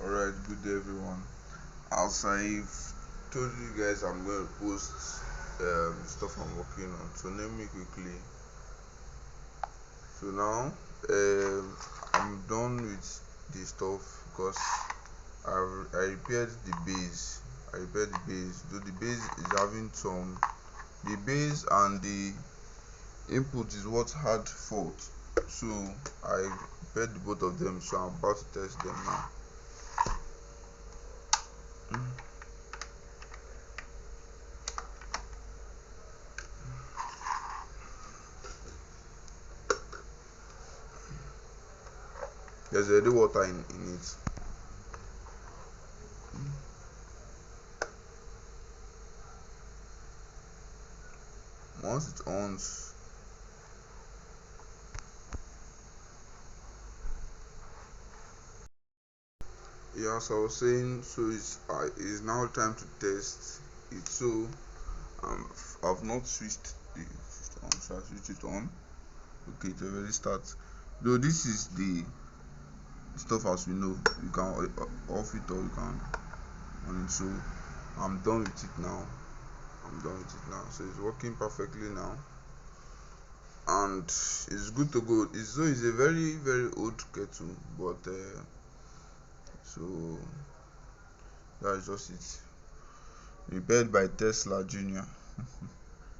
Alright, good day everyone. As I've told you guys, I'm going to post stuff I'm working on. So let me quickly. So now I'm done with the stuff because I repaired the base. Though the base is having some. The base and the input is what had fault. So I repaired both of them. So I'm about to test them now. There's already water in it. Once it ons, yeah, as I was saying, so it's now time to test it. So I've not switched the system on, so I switch it on. Okay, it already starts. Though this is the stuff as we know, you can off it or you can on it. So I'm done with it now. So it's working perfectly now, and it's good to go. It's a very very old kettle, but so that's just it. Repaired by Tesla Junior.